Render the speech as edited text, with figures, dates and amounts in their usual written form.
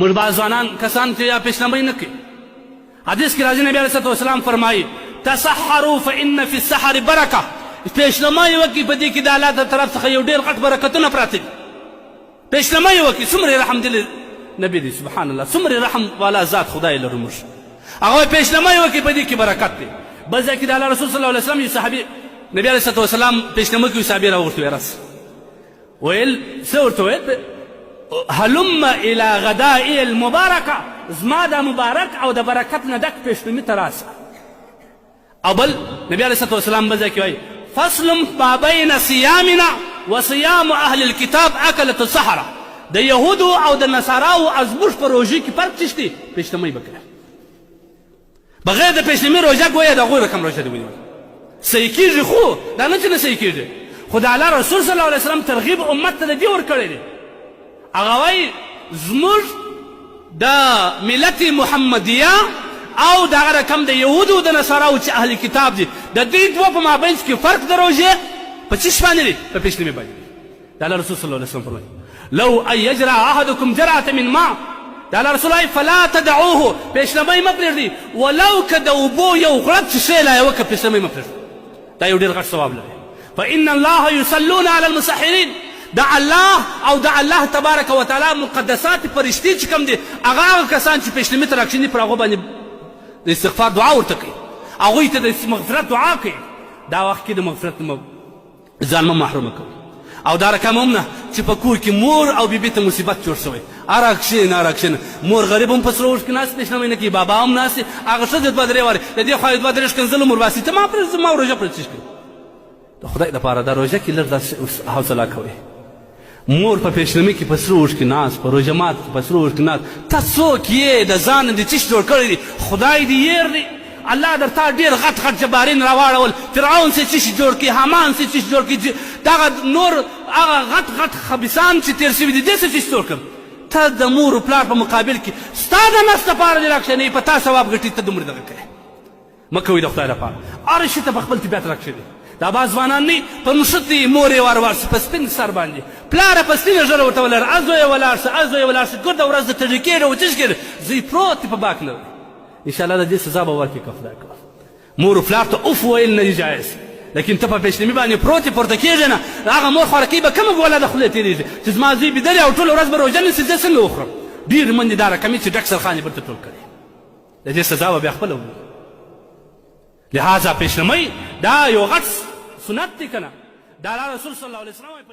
موږ بعض ځوانان کسان چې یا پیشنمۍ نه کوي. حدیث کې راځي نبي علیه الصلاه والسلام فرمایي تسحروا فان فی السحر برکه. پیشنمۍ وکړي په دې کې د الله د طرف څخه یو ډېر غټ برکتونه پراته دي. پیشنمۍ وکړي. څومره رحم دی نبي دی، سبحان الله، څومره رحم والا ذات خدای لرو موږ. هغه پیشنمۍ وکړي په دې کې برکت دی. بل ځای کې د الله رسول صلی الله علیه وسلم یو صحابي نبي علیه الصلاه والسلام پیشنمۍ کوي، صحابي راوغوښتي ورس ویل څه ورته ویل هلم الى غدائي المباركه، زما د مبارک او د برکت نه ډک پیشنمۍ ته راسه. او بل نبي علیه الصلاه والسلام بل ځای کې وایي فصل ما بین صيامنا وصيام اهل الكتاب اكلت السحره. د یهودو او د نصاراو از موږ په روژې کې فرق څه دی؟ پیشنمۍ به کوي. بغیر د پیشنمۍ روژه ګویا د هغوی رقم روژه دې ونیول. صحیح کېږي، خو دا نه چې نه صحیح کېږي، خو د الله رسول صلی الله علیه وسلم ترغیب امت ته د دې ورکړی دی. هغه وایي زموږ د ملت محمدیه او دغه رقم د یهودو د نصاراو چې اهل کتاب دي، د دې دوه په مابینځ کې فرق د روژې په څه باندې دی؟ په پیشنمۍ باندې. د الله رسول صلی الله علیه وسلم فرمایي لو ان یجرع احدکم جرعة من ماء، د الله رسول وایي فلا تدعوه، پیشنمۍ مه پرېږدئ، ولو که د اوبو یو غړپ څښی لا یې وکړه، پیشنمۍ مه پرېږدئ. دا یو ډېر غټ ثواب لري. فان الله یصلون علی المسحرین، د الله او د الله تبارک وتعالی مقدسات فرشتې چې کوم دي، هغه کسان چې پیشنمۍ ته راکښېني پر هغو باندې د استغفار دعا ورته کوي، هغوی ته د مغفرت دعا کوي. دا وخت کې د مغفرت ځان مه محرومه کوي. او دا رقم هم نه چې په کور کې مور او بیبي ته مصیبت جوړ شوی، راکښېنه مور غریب هم په سره اوښ کې ناست پیشنمۍ نه کوي، بابا هم ناست، هغه ښځه دوه درې وارې د دې خوا یې دوه درې ښکنځل عمر باسي، ته ما پرېږده، ما روژه پرې څه کوي. د خدای دپاره دا روژه کې لږ داسې حوصله کوئ. مور په پیشنمۍ کې په سره اوښ کې ناست، په روژه مات کې په سره اوښ کې ناست، ته څوک یې؟ د ځان دې څه جوړ کړی دی؟ خدای دې هېر دی. الله درته ډېر غټ غټ جبارین راواړول، فرعون سې څه شي جوړ کړي، حامان سې څه شي جوړ کړي، دغه نور هغه غټ غټ خبیثان چې تېر شوي دي، دې څه شي جوړ کړم. ته د مور و پلار په مقابل کې ستا د نفس دپاره دې راکښېنوي، په تا ثواب ګټي، ته دومره دغه کوې. مه کوئ د خدای لپاره. هر شي ته په خپل طبیعت راکښېنئ. دا بعض ځوانان نه په نښتې مور یې وار شي په سپین سر باندې، پلاره په سپینه ژړه ورته ولر، ازویه ولاړ شه، ازویه ولاړ شه، ګرده ورځ د تږي کېږي او تږي کېږي، زوی پروت دی په باک نه. انشاءالله د دې سزا به ورکړي که خدای کوه. مور و پلار ته اوف ویل نه دي جایز، لیکن ته په پیشنمۍ باندې پروت یې پورته کېږې نه، هغه مور خوارکۍ به کومه ګوله د خولې تېرېږي چې زما زوی بیدرې او ټوله ورځ به روژه نیسي، زه څنګه وخورم؟ ډېر من دي دا رقمې چې ډک سرخان یې بل ته ټول کړي، د دې سزا به بیا خپله وویني. لهذا پیشنمۍ دا یو غټ سنت دی که نه؟ د الله رسول صلی الله علیه وسلم